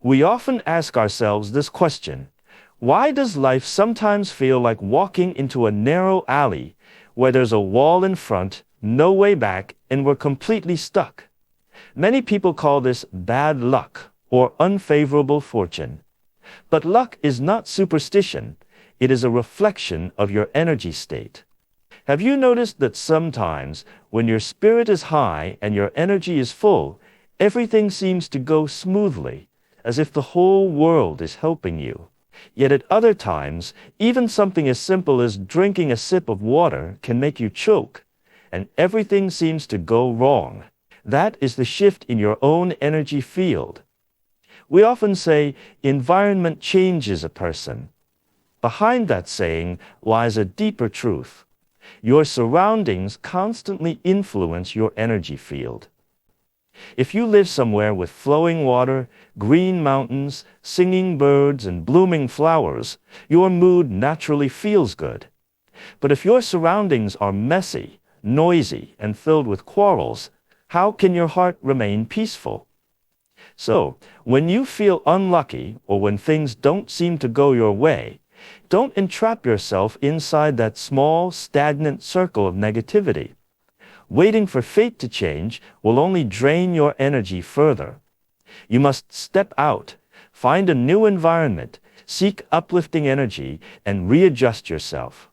We often ask ourselves this question: why does life sometimes feel like walking into a narrow alley where there's a wall in front, no way back, and we're completely stuck? Many people call this bad luck or unfavorable fortune. But luck is not superstition. It is a reflection of your energy state. Have you noticed that sometimes when your spirit is high and your energy is full, everything seems to go smoothly, as if the whole world is helping you? Yet at other times, even something as simple as drinking a sip of water can make you choke, and everything seems to go wrong. That is the shift in your own energy field. We often say, environment changes a person. Behind that saying lies a deeper truth. Your surroundings constantly influence your energy field. If you live somewhere with flowing water, green mountains, singing birds, and blooming flowers, your mood naturally feels good. But if your surroundings are messy, noisy, and filled with quarrels, how can your heart remain peaceful? So, when you feel unlucky or when things don't seem to go your way, don't entrap yourself inside that small, stagnant circle of negativity. Waiting for fate to change will only drain your energy further. You must step out, find a new environment, seek uplifting energy, and readjust yourself.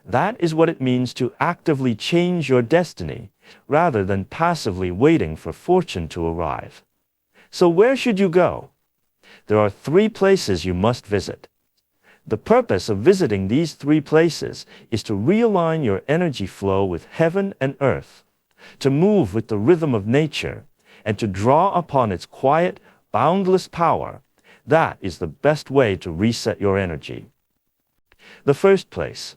That is what it means to actively change your destiny, rather than passively waiting for fortune to arrive. So where should you go? There are 3 places you must visit. The purpose of visiting these 3 places is to realign your energy flow with heaven and earth, to move with the rhythm of nature, and to draw upon its quiet, boundless power. That is the best way to reset your energy. The first place: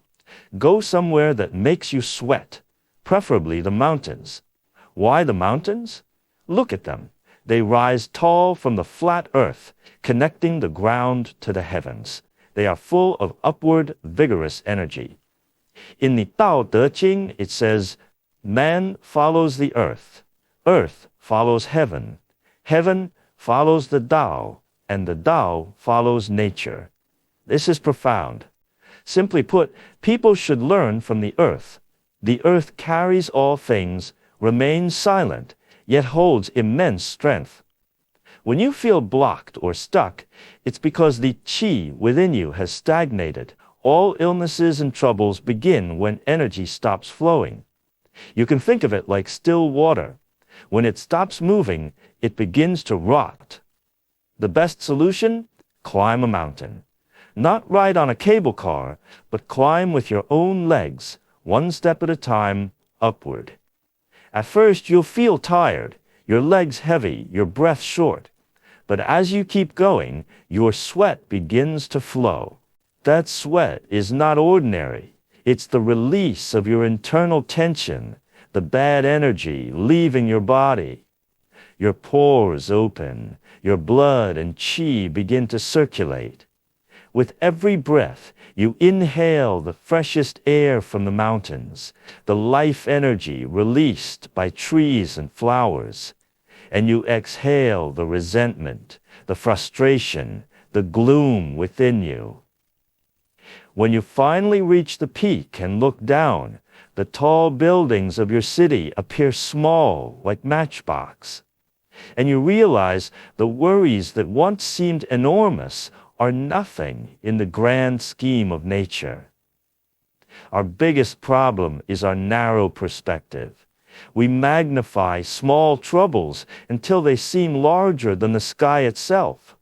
go somewhere that makes you sweat, preferably the mountains. Why the mountains? Look at them. They rise tall from the flat earth, connecting the ground to the heavens. They are full of upward, vigorous energy. In the Tao Te Ching, it says, man follows the earth follows heaven, heaven follows the Tao, and the Tao follows nature. This is profound. Simply put, people should learn from the earth. The earth carries all things, remains silent, yet holds immense strength. When you feel blocked or stuck, it's because the qi within you has stagnated. All illnesses and troubles begin when energy stops flowing. You can think of it like still water. When it stops moving, it begins to rot. The best solution? Climb a mountain. Not ride on a cable car, but climb with your own legs, one step at a time, upward. At first, you'll feel tired, your legs heavy, your breath short. But as you keep going, your sweat begins to flow. That sweat is not ordinary. It's the release of your internal tension, the bad energy leaving your body. Your pores open, your blood and qi begin to circulate. With every breath, you inhale the freshest air from the mountains, the life energy released by trees and flowers, and you exhale the resentment, the frustration, the gloom within you. When you finally reach the peak and look down, the tall buildings of your city appear small, like matchbox. And you realize the worries that once seemed enormous are nothing in the grand scheme of nature. Our biggest problem is our narrow perspective. We magnify small troubles until they seem larger than the sky itself.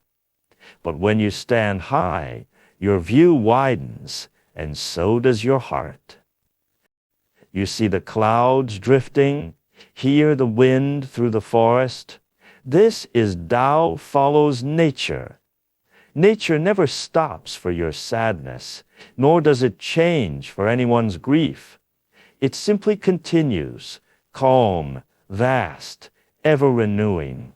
But when you stand high, your view widens, and so does your heart. You see the clouds drifting, hear the wind through the forest. This is Tao follows nature. Nature never stops for your sadness, nor does it change for anyone's grief. It simply continues, calm, vast, ever-renewing.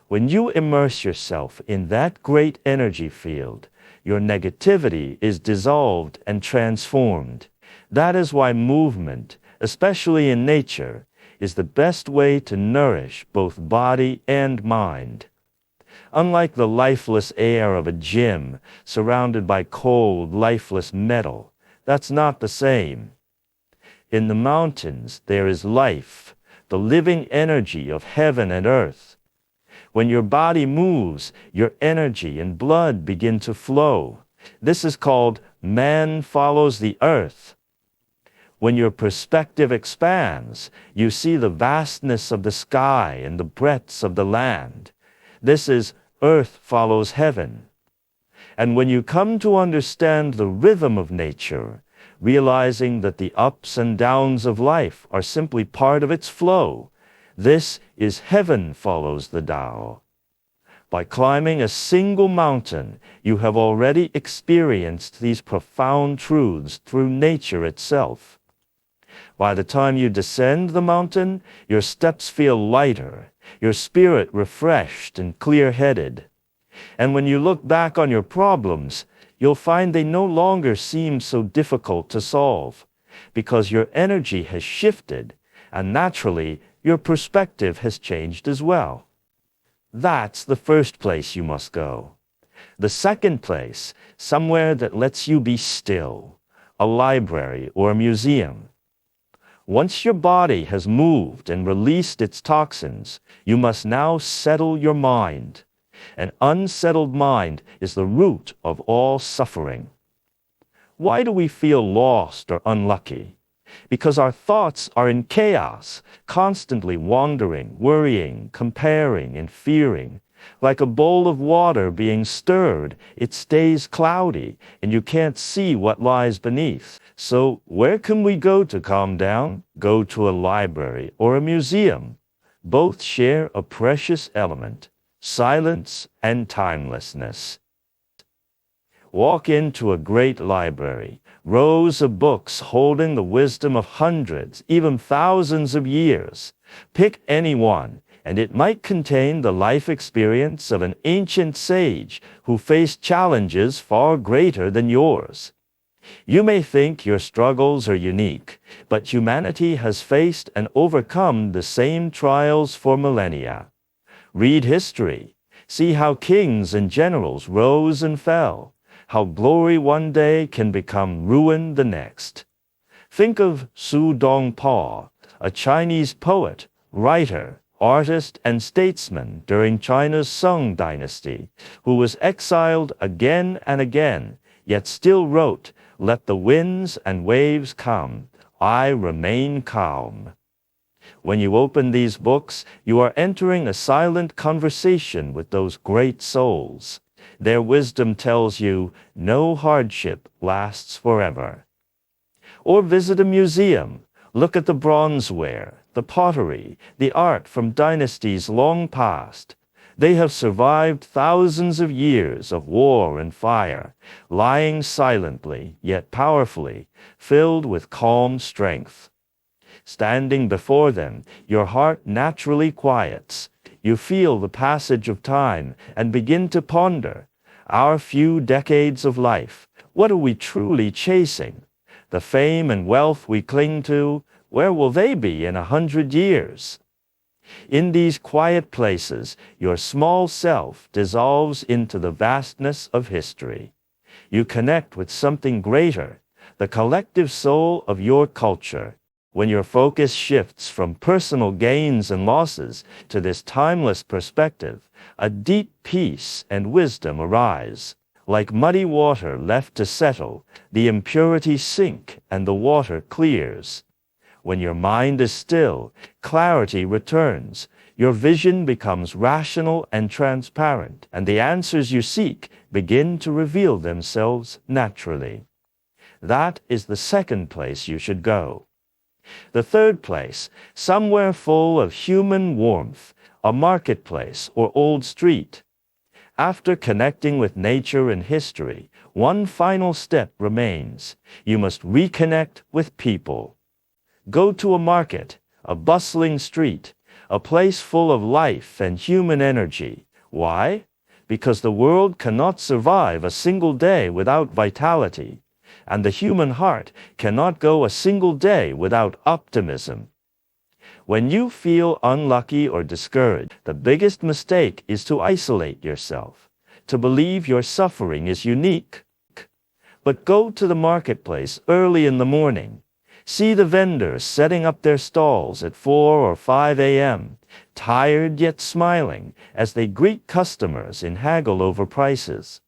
When you immerse yourself in that great energy field, your negativity is dissolved and transformed. That is why movement, especially in nature, is the best way to nourish both body and mind. Unlike the lifeless air of a gym surrounded by cold, lifeless metal, that's not the same. In the mountains, there is life, the living energy of heaven and earth. When your body moves, your energy and blood begin to flow. This is called man follows the earth. When your perspective expands, you see the vastness of the sky and the breadths of the land. This is earth follows heaven. And when you come to understand the rhythm of nature, realizing that the ups and downs of life are simply part of its flow, this is heaven follows the Tao. By climbing a single mountain, you have already experienced these profound truths through nature itself. By the time you descend the mountain, your steps feel lighter, your spirit refreshed and clear-headed. And when you look back on your problems, you'll find they no longer seem so difficult to solve, because your energy has shifted, and naturally, your perspective has changed as well. That's the first place you must go. The second place, somewhere that lets you be still, a library or a museum. Once your body has moved and released its toxins, you must now settle your mind. An unsettled mind is the root of all suffering. Why do we feel lost or unlucky? Because our thoughts are in chaos, constantly wandering, worrying, comparing, and fearing. Like a bowl of water being stirred, it stays cloudy, and you can't see what lies beneath. So, where can we go to calm down? Go to a library or a museum. Both share a precious element: silence and timelessness. Walk into a great library, rows of books holding the wisdom of hundreds, even thousands of years. Pick any one, and it might contain the life experience of an ancient sage who faced challenges far greater than yours. You may think your struggles are unique, but humanity has faced and overcome the same trials for millennia. Read history. See how kings and generals rose and fell, how glory one day can become ruin the next. Think of Su Dongpa, a Chinese poet, writer, artist, and statesman during China's Zeng dynasty, who was exiled again and again, yet still wrote, "Let the winds and waves come, I remain calm." When you open these books, you are entering a silent conversation with those great souls. Their wisdom tells you no hardship lasts forever. Or visit a museum. Look at the bronzeware, the pottery, the art from dynasties long past. They have survived thousands of years of war and fire, lying silently yet powerfully, filled with calm strength. Standing before them, your heart naturally quiets. You feel the passage of time and begin to ponder, our few decades of life, what are we truly chasing? The fame and wealth we cling to, where will they be in 100 years? In these quiet places, your small self dissolves into the vastness of history. You connect with something greater, the collective soul of your culture. When your focus shifts from personal gains and losses to this timeless perspective, a deep peace and wisdom arise. Like muddy water left to settle, the impurities sink and the water clears. When your mind is still, clarity returns. Your vision becomes rational and transparent, and the answers you seek begin to reveal themselves naturally. That is the second place you should go. The third place, somewhere full of human warmth, a marketplace or old street. After connecting with nature and history, one final step remains. You must reconnect with people. Go to a market, a bustling street, a place full of life and human energy. Why? Because the world cannot survive a single day without vitality, and the human heart cannot go a single day without optimism. When you feel unlucky or discouraged, the biggest mistake is to isolate yourself, to believe your suffering is unique. But go to the marketplace early in the morning. See the vendors setting up their stalls at 4 or 5 a.m., tired yet smiling as they greet customers and haggle over prices.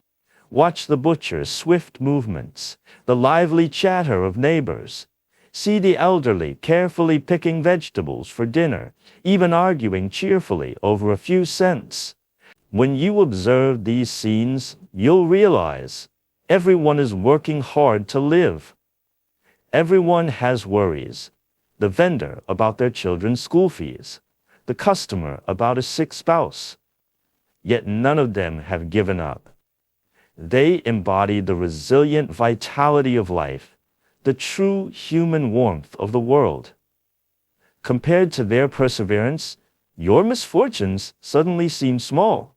Watch the butcher's swift movements, the lively chatter of neighbors. See the elderly carefully picking vegetables for dinner, even arguing cheerfully over a few cents. When you observe these scenes, you'll realize everyone is working hard to live. Everyone has worries. The vendor about their children's school fees, the customer about a sick spouse. Yet none of them have given up. They embody the resilient vitality of life, the true human warmth of the world. Compared to their perseverance, your misfortunes suddenly seem small.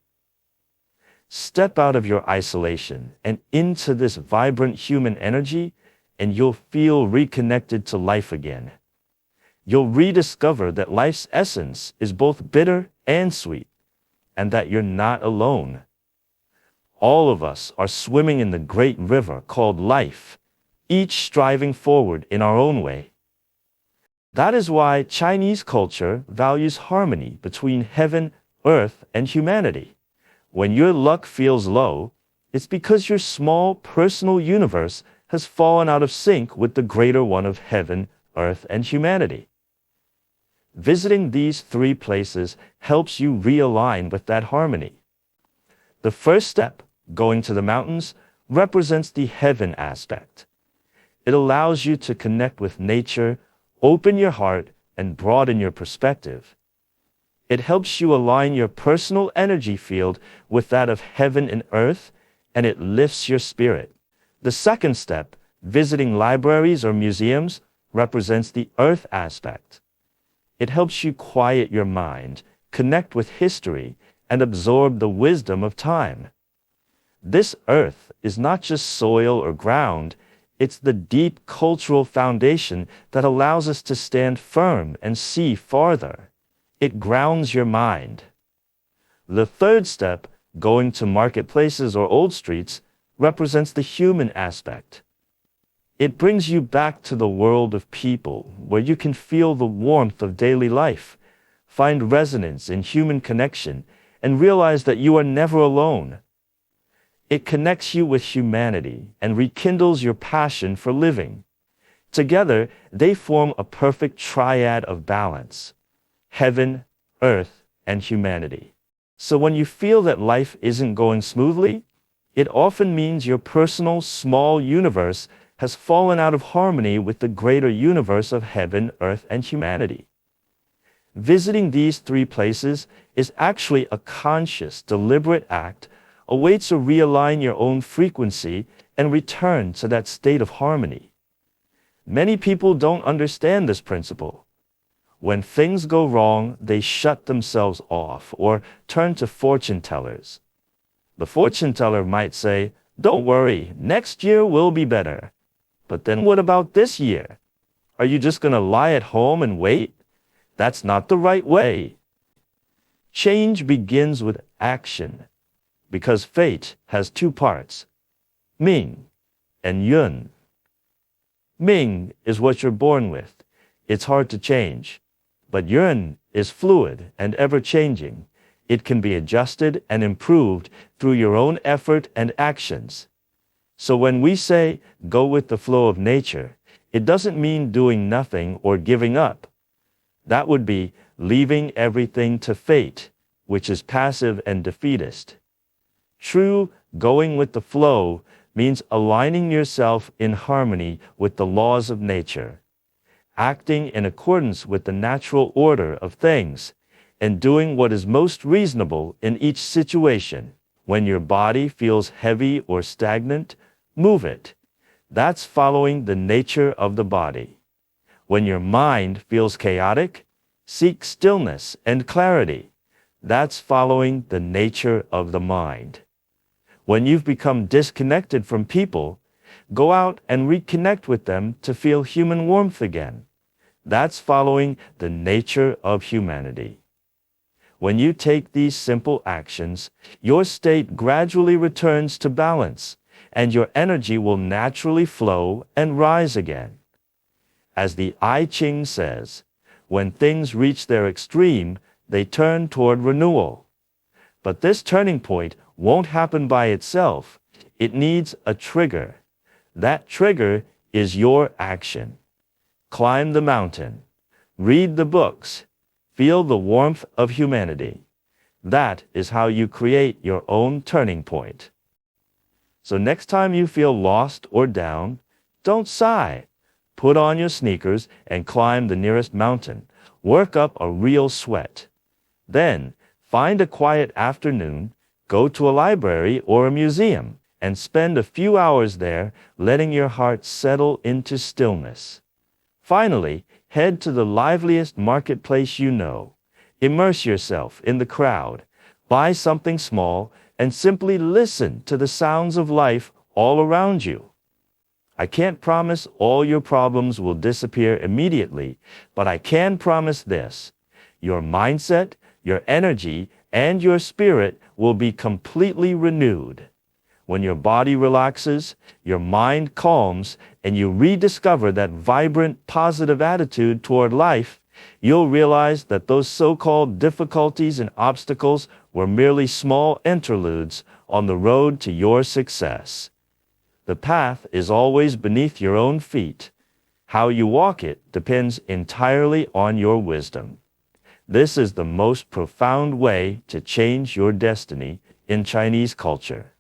Step out of your isolation and into this vibrant human energy, and you'll feel reconnected to life again. You'll rediscover that life's essence is both bitter and sweet, and that you're not alone. All of us are swimming in the great river called life, each striving forward in our own way. That is why Chinese culture values harmony between heaven, earth, and humanity. When your luck feels low, it's because your small personal universe has fallen out of sync with the greater one of heaven, earth, and humanity. Visiting these 3 places helps you realign with that harmony. The first step, going to the mountains, represents the heaven aspect. It allows you to connect with nature, open your heart, and broaden your perspective. It helps you align your personal energy field with that of heaven and earth, and it lifts your spirit. The second step, visiting libraries or museums, represents the earth aspect. It helps you quiet your mind, connect with history, and absorb the wisdom of time. This earth is not just soil or ground, it's the deep cultural foundation that allows us to stand firm and see farther. It grounds your mind. The third step, going to marketplaces or old streets, represents the human aspect. It brings you back to the world of people, where you can feel the warmth of daily life, find resonance in human connection, and realize that you are never alone. It connects you with humanity and rekindles your passion for living. Together, they form a perfect triad of balance: heaven, earth, and humanity. So when you feel that life isn't going smoothly, it often means your personal small universe has fallen out of harmony with the greater universe of heaven, earth, and humanity. Visiting these 3 places is actually a conscious, deliberate act, a way to realign your own frequency and return to that state of harmony. Many people don't understand this principle. When things go wrong, they shut themselves off or turn to fortune tellers. The fortune teller might say, "Don't worry, next year will be better." But then what about this year? Are you just going to lie at home and wait? That's not the right way. Change begins with action, because fate has 2 parts, Ming and Yun. Ming is what you're born with. It's hard to change. But Yun is fluid and ever-changing. It can be adjusted and improved through your own effort and actions. So when we say, go with the flow of nature, it doesn't mean doing nothing or giving up. That would be leaving everything to fate, which is passive and defeatist. True going with the flow means aligning yourself in harmony with the laws of nature, acting in accordance with the natural order of things, and doing what is most reasonable in each situation. When your body feels heavy or stagnant, move it. That's following the nature of the body. When your mind feels chaotic, seek stillness and clarity. That's following the nature of the mind. When you've become disconnected from people, go out and reconnect with them to feel human warmth again. That's following the nature of humanity. When you take these simple actions, your state gradually returns to balance, and your energy will naturally flow and rise again. As the I Ching says, when things reach their extreme, they turn toward renewal. But this turning point won't happen by itself. It needs a trigger. That trigger is your action. Climb the mountain. Read the books. Feel the warmth of humanity. That is how you create your own turning point. So next time you feel lost or down, don't sigh. Put on your sneakers and climb the nearest mountain. Work up a real sweat. Then, find a quiet afternoon, go to a library or a museum, and spend a few hours there letting your heart settle into stillness. Finally, head to the liveliest marketplace you know. Immerse yourself in the crowd. Buy something small and simply listen to the sounds of life all around you. I can't promise all your problems will disappear immediately, but I can promise this. Your mindset, your energy, and your spirit will be completely renewed. When your body relaxes, your mind calms, and you rediscover that vibrant, positive attitude toward life, you'll realize that those so-called difficulties and obstacles were merely small interludes on the road to your success. The path is always beneath your own feet. How you walk it depends entirely on your wisdom. This is the most profound way to change your destiny in Chinese culture.